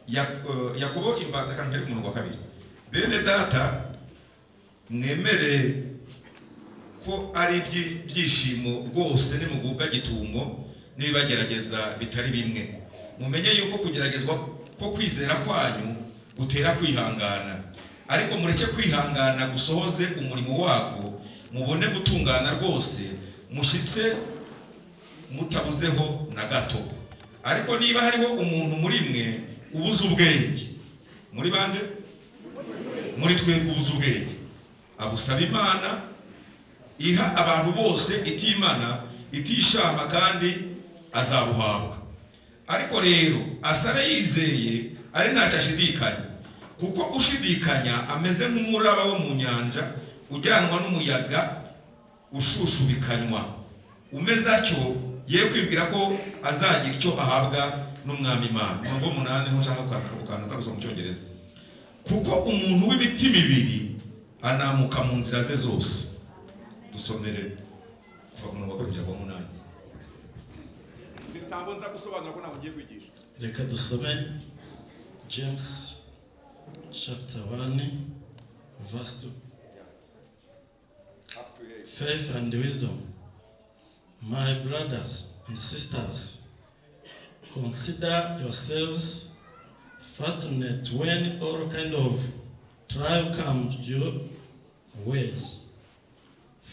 Yakobo imbata kambere umuntu wa kabiri. Bene data mwemere ko ari byishimo rwose ni mugubwa gitungo nibagerageza bitari bimwe. Mumenye yuko kugeragezwa ko kwizera kwanyu gutera kwihangana, ariko mureke kwihangana gusohoze umurimo wako, mubone gutungana rwose, mushitse mutabuzeho na gato. Ariko niba hariho umuntu muri mwe ubuze ubwenge, muri bande? Muri twebwe ubuze ubwenge, abusaba Imana iha abantu bose itimana itishamba kandi azabuhabwa. Ariko rero asabe yizeye ari ntacyo ashidikanya, kuko ushidikanya ameze nk'umuraba wo mu nyanja ujyanwa n'umuyaga ushushubikanywa, umeze atyo ye kwibwira ko azagira icyo ahabwa n'umwami Imana. Ngo 8 ntushaka kukanza gusoma mu Cyongereza. Kuko umuntu w'imitima ibiri anamuka mu nzira ze zose. Dusomere kuva mu bakora kujya kwa 8. Sintambo nza gusobanura ko namugiye kwigisha. Reka dusome James chapter 1 verse 2. Faith and wisdom. My brothers and sisters, consider yourselves fortunate when all kind of trial comes your way.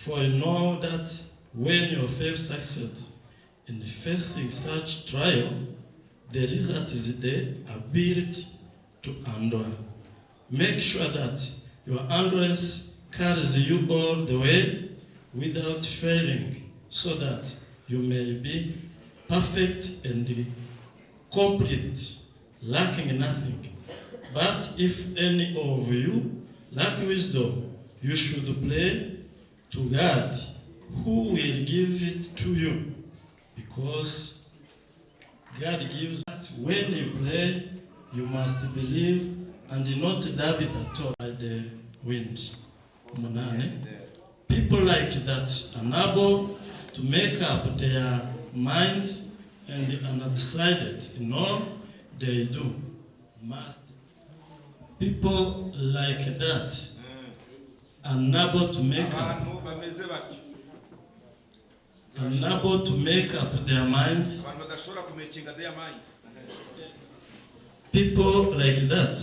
For you know that when your faith succeeds in facing such trial, the result is the ability to endure. Make sure that your endurance carries you all the way without failing, so that you may be perfect and complete, lacking nothing. But if any of you lack wisdom, you should pray to God, who will give it to you, because God gives it. When you pray, you must believe and not doubt it at all by the wind. People like that are unable to make up their minds and undecided in all they do. People like that are unable to make up their minds. People like that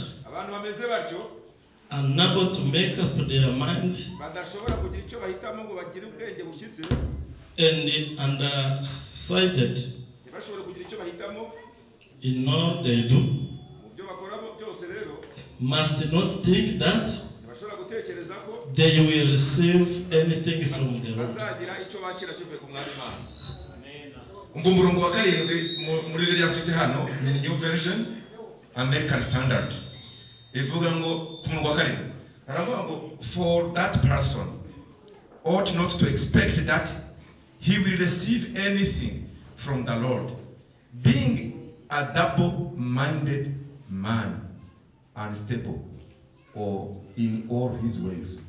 are unable to make up their minds and undecided in all they do. Must not think that they will receive anything from the Lord. Umurongo wa 7 muri Bibiliya mfite hano ni New Version American Standard. Ivuga ngo ku murongo wa 7 aravuga ngo for that person ought not to expect that he will receive anything from the Lord, being a double-minded man, unstable or in all his ways.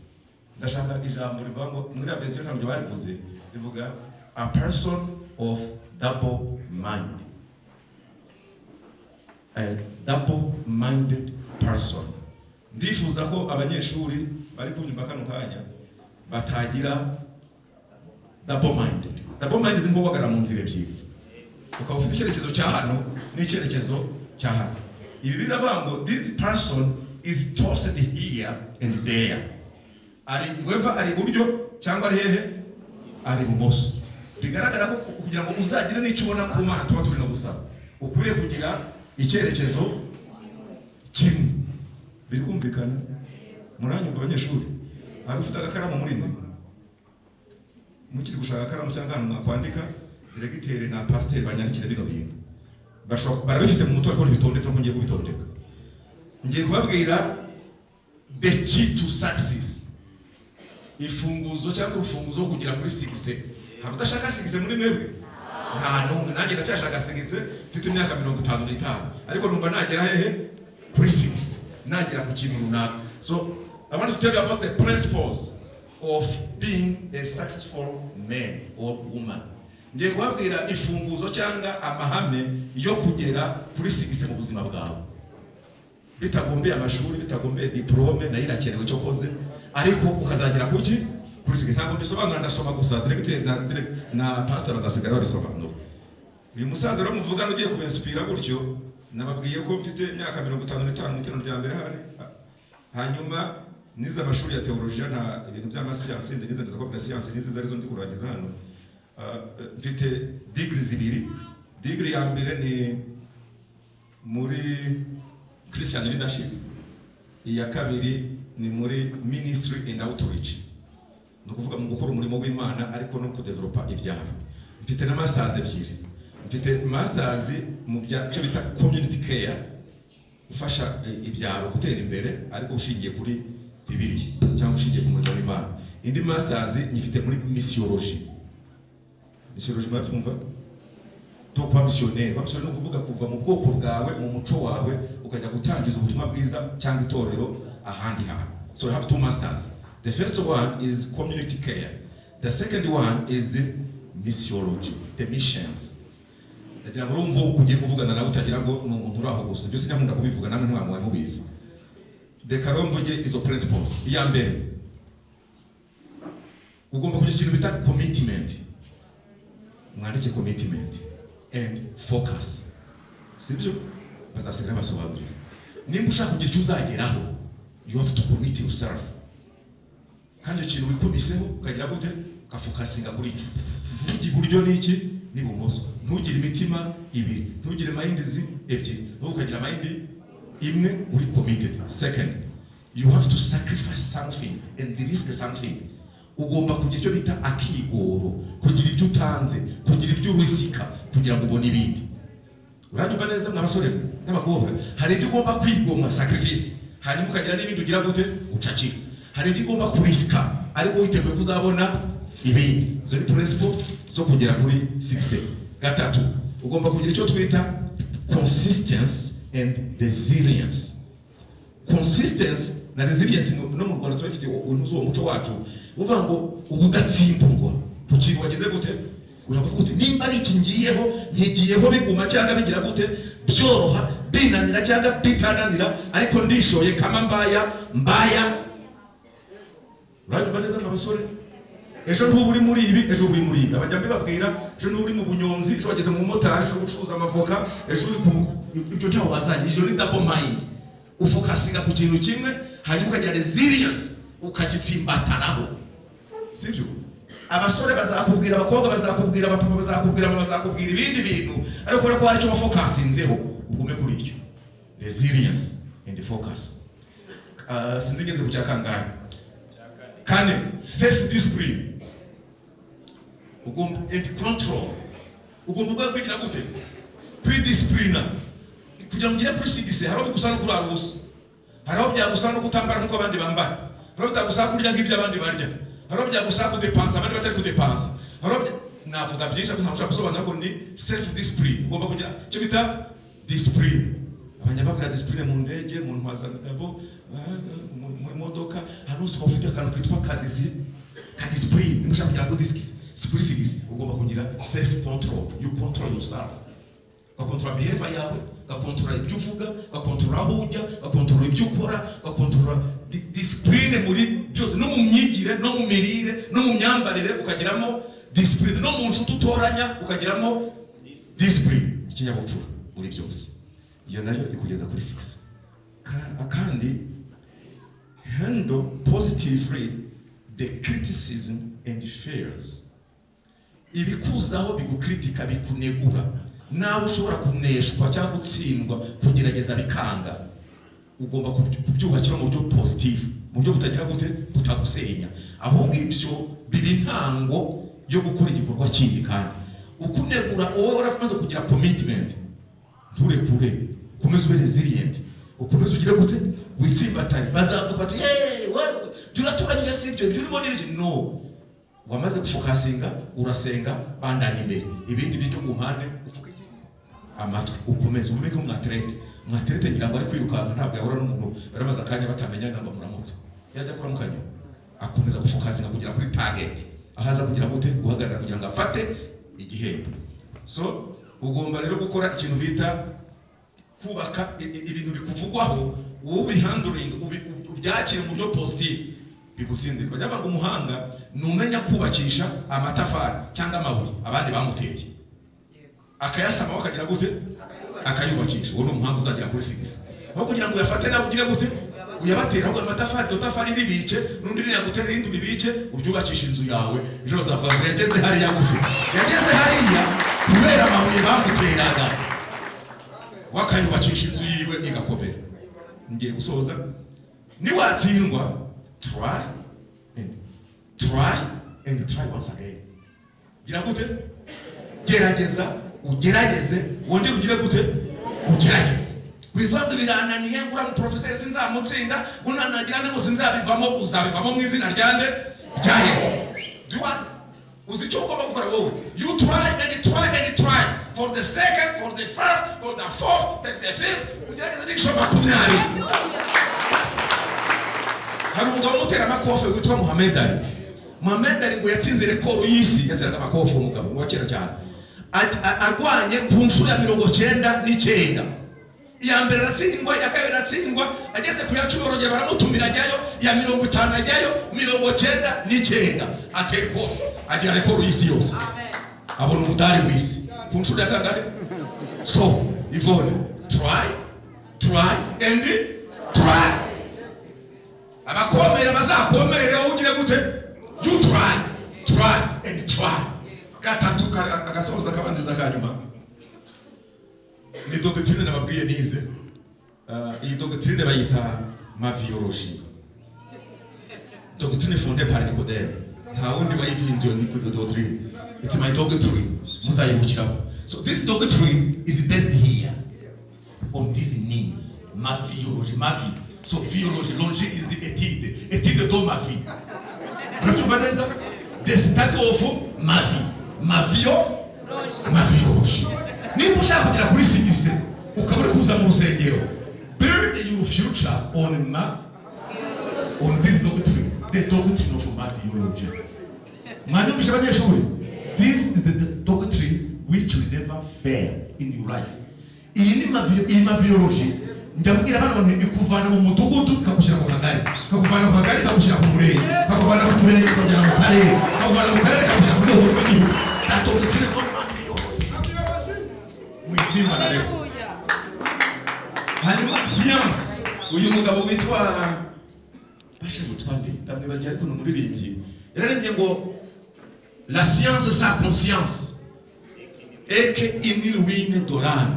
Ndashaka ijambo rivuga ngo muri abenzi ntabwo barivuze, rivuga a person of double mind. A double-minded person. Ndifuza ko abanyeshuri bari kunyumva kano kanya batagira double-minded. Double-minded ngo wagara mu nzira ebyiri. Ukaba ufite icyerekezo cya hano n'icyerekezo cya hano. Ibi biravuga ngo this person is tossed here and there. Ari weva ari buryo cyangwa ari hehe? Ari bumoso. Bigaragara ko kugira ngo uzagire n'icyo ubona ku Mana tuba turi no gusaba, ukuriye kugira icyerekezo kimwe. Bikumvikana? Muranyumva abanyeshuri? Ari ufite agakaramu muri mwe? Mukiri gushaka akaramu cyangwa hano mwakwandika, diregiteri na pasiteri banyandikira bino bintu. Barabifite mu mutwe ariko ntibitondetse ngo ngiye kubitondeka. Ngiye kubabwira the key to success. Ifunguzo cyangwa urufunguzo kugira kuri success. Hari udashaka success muri mwebwe? Nta n'umwe. Nanjye ndacyashaka success, mfite imyaka 55, ariko numva nagera hehe? Kuri success. Nagera ku kintu runaka. So I want to tell you about the principles of being a successful man or woman. Ngiye kubabwira ifunguzo cyangwa amahame yo kugera kuri success mu buzima bwawe. bitagombeye amashuri, bitagombeye diplome nayo irakenewe cyo koze, ariko ukazagera kuki kuri sige. Ntabwo bisobanura ndasoma gusa, directeur na pastor azasigara babisobanura. Uyu musaza rero muvugana ugiye kubenspira gutyo, nababwiye ko mfite imyaka 55 mu iterano rya mbere hari, hanyuma nize amashuri ya teologiya na ibintu by'amasiyansi, nize neza ko siyansi nize zari ndi kurangiza hano. Mfite degree zibiri. Degree ya mbere ni muri Christian leadership, iya kabiri ni muri ministry and outreach, no kuvuga mu gukora umurimo w'Imana ariko no kudevelopa ibyaro. Mfite na masters ebyiri. Mfite masters mu cyo bita community care, ufasha ibyaro gutera imbere ariko ushingiye kuri Bibiliya cyangwa ushingiye ku murimo w'Imana. Indi masters nyifite muri missiology. Missiology batumva to kwa missionnaire. Missionnaire no kuvuga kuva mu bwoko bwawe, mu muco wawe ukajya gutangiza ubutumwa bwiza cyangwa itorero ahandi hantu. So I have two masters. The first one is community care. The second one is missiology, the missions. Ndagira ngo urumva ugiye kuvugana nawe utagira ngo ni umuntu uraho gusa. Byose nyakunda kubivuga namwe ntimwamwe mubizi. Reka mvuge izo principles. Iya mbere, ugomba kugira ikintu bita commitment. Mwandike commitment and focus. Sibyo? Bazasigara basobanurira. Nimba ushaka kugira icyo uzageraho, you have to commit yourself. Kandi icyo kintu wikomiseho ukagira gute? Ukafokasinga kuri cyo. Ntugire iburyo n'iki n'ibumoso. Ntugire imitima ibiri. Ntugire minds ebyiri. Ukagira mind imwe uri committed. Second, you have to sacrifice something and risk something. Ugomba kugira icyo bita akigoro, kugira ibyo utanze, kugira ibyo urisika kugira ngo ubone ibindi. Uranyumva neza n'abasore n'abakobwa? Hari ibyo ugomba kwigomwa, sacrifice, hanyuma ukagira n'ibindi ugira gute ucakira. Hari ibyo ugomba kurisika ariko witeguye kuzabona ibindi. Izo ni principle zo kugera kuri success. Gatatu, ugomba kugira icyo twita consistency and resilience. Consistency na resilience no mu Rwanda turafite uwo muco wacu uvuga ngo ubudatsimburwa ku kintu wagize gute, uravuga uti nimba ari iki ngiyeho nkigiyeho biguma cyangwa bigira gute, byoroha binanira cyangwa bitananira, ariko ndishoye kama mbaya. Uranyumva neza n'abasore? Ejo ntubu uri muri ibi, ejo uri muri ibi. Abajya mbibabwira, ejo ntubu uri mu bunyonzi, ejo wageze mu motari, ejo gucuruza amavoka, ejo uri ku ibyo ntaho wazanye. Iyo ni double mind. Ufokasinga ku kintu kimwe hanyuma ukagira resilience ukagitsimbatanaho. Sibyo? Abasore bazakubwira, abakobwa bazakubwira, abapapa bazakubwira, bazakubwira ibindi bintu, ariko kubera ko hari icyo bafokasinzeho ugume kuri icyo. Resilience and focus. Sinzigeze ku cyakangahe. Kane, self discipline. Ugomba and control. Ugomba kwigira gute? Kwidisciplina. Kugira ngo ngire kuri sigise, haro bigusana kurara ubusa. Haro byagusana no kutambara nkuko abandi bambara. Haro byagusana kurya nk'ibyo abandi barya. Haro byagusana kudepansa abandi batari kudepansa. Haro navuga byinshi ariko ntabwo gusobanura ngo ni self discipline. Ugomba kugira cyo bita discipline. Abanyababwira discipline mu ndege, mu ntwazangabo, mu modoka, hano usoko ufite akantu kitwa ka discipline. Nimushaka kugira ngo discipline ugomba kugira self control. You control yourself. Ugakontorora behavior yawe, ugakontorora ibyo uvuga, ugakontorora aho ujya, ugakontorora ibyo ukora, ugakontorora discipline muri byose, no mu myigire, no mu mirire, no mu myambarire ukagiramo discipline, no mu nshuti utoranya ukagiramo discipline, ikinyabupfura muri byose. Iyo nayo ikugeza kuri 6. Kandi handle positively the criticism and fears. Ibikuzaho bigukritika, bikunegura, nawe ushobora kuneshwa cyangwa gutsindwa, kugerageza bikanga, ugomba kubyubakira mu buryo positive, mu buryo butagira gute, butagusenya, ahubwo ibyo bibi ntango yo gukora igikorwa kindi. Kandi ukunegura wowe waramaze kugira commitment, nturekure, ukomeze ube resilient, ukomeze ugire gute, witsimbatane. Bazavuga bati wewe turaturanyije sibyo ibyo urimo n'ibyo. No, wamaze gufokasinga, urasenga, bandanye imbere, ibindi bijyo ku mpande uvuga iki amatwi, ukomeze umeke umwaterete ngira ngo ari kwirukanka ntabwo yahura n'umuntu baramaze akanya batamenya namba muramutse, yajya kuramukanya akomeza gufokasinga kugira kuri target, ahaza kugira gute, guhagarara kugira ngo afate igihembo. So ugomba rero gukora ikintu bita kubaka ibintu bikuvugwaho ubihandling ubyakira mu buryo positive bigutsindira. Bajya ngo umuhanga numenya kubakisha amatafari cyangwa amabuye abandi bamuteye akayasama wakagira gute akayubakisha. Uwo umuhanga uzagera kuri 6 aho kugira ngo yafate nawe ugire gute uyabatera ngo amatafari dotafari ndibice nundi ni yagutera indi bibice ubyubakisha inzu yawe. Ejo zavuga ngo yageze hariya gute yageze hariya kubera amabuye bamuteraga wakayubakisha inzu yiwe igakomera. Ngiye gusoza ni watsindwa try and try once again. Gira gute gerageza ugerageze wongere ugire gute ugerageze. Wivanga birananiye ngura mu professor sinzamutsinda unanagira ne musinzabivamo uzabivamo mu izina ryande rya Yesu. Do you want uzicho ugomba gukora wowe? You try and try and try for the second, for the first, for the fourth, for the fifth. Ugerageza n'ishobora kumyari. Hari umugabo umutera amakofe witwa Muhammad Ali. Muhammad Ali ngo yatsinze rekoro y'isi yateraga amakofe umugabo wa kera cyane. Arwanye ku nshuro ya 99. Iya mbere ratsindwa, ya kabiri ratsindwa, ageze ku ya 10 barongera baramutumira ajyayo, ya 50 ajyayo, 99 atera kofe agira rekoro y'isi yose. Amen. Abona umudari w'isi ku nshuro ya kangahe? So Yvonne, try and try. Abakomera bazakomerera ugire gute? You try and try. Gatatu agasoza kabanziza kanyuma. Ni doctrine nababwiye nize. Iyi doctrine bayita maviologie. Doctrine fondée par Nicodème. Nta wundi bayivinze iyo doctrine. It's my doctrine. Muzayibukiraho. So this doctrine is based here on these knees. Maviologie, mavi. So biologie, logique is the étude de ma vie. Retrouvez-vous the study of ma vie, maviologie. Niba ushaka kugira kuri sibise ukabura kuza mu rusengero, build your future on this doctrine, the doctrine of maviology. Mwana mshabanyeshuri, this is the doctrine which will never fail in your life. Iyi maviology ndabwira bana bane ikuvana mu mudugudu kagushira mu kagari, kakuvana mu kagari kagushira mu murenge, kakuvana mu murenge kugera mu karere, kakuvana mu karere kagushira mu rwego rw'igihugu. That doctrine of maviology. Mwitima na leo. Hanyuma science. Uyu mugabo witwa Basha yitwa nde? Ndabwe bagiye ariko n'umuririmbyi. Yararembye ngo la science sans conscience et que inilwine dorane.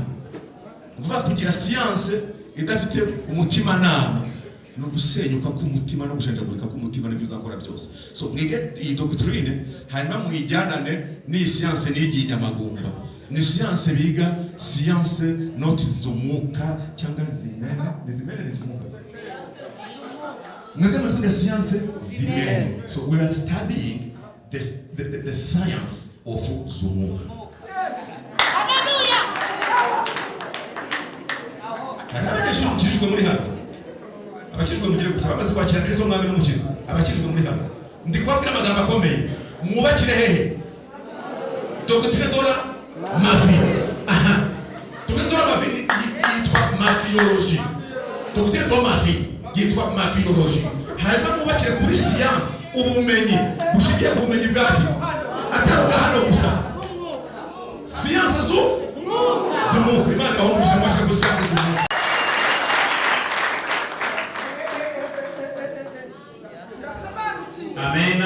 Vuga kugira science idafite umutima nama no gusenyuka k'umutima no gushenjagurika k'umutima n'ibyo uzakora byose. So mwige iyi doctrine hanyuma mwijyanane ni science nigiye nyamagumba. Ni science biga science not zumuka cyangwa zimene zumuka. Mwige mwiga science zimene. So we are studying the science of zumuka. Abakijwe muri hano. Abakijwe mugire gutaba amaze kwakira Kristo mwami n'umukiza. Abakijwe muri hano. Ndi kwabwira amagambo akomeye. Mwubakire hehe? Doctrine dora mavi. Aha. Doctrine dora mavi yitwa maviologie. Doctrine dora mavi yitwa maviologie. Hanyuma mwubakire kuri science ubumenyi. Bushigiye ku bumenyi bwacu. Atari hano gusa. Science zumuka. Imana bahumurije mwakire kuri science zumuka. Amen.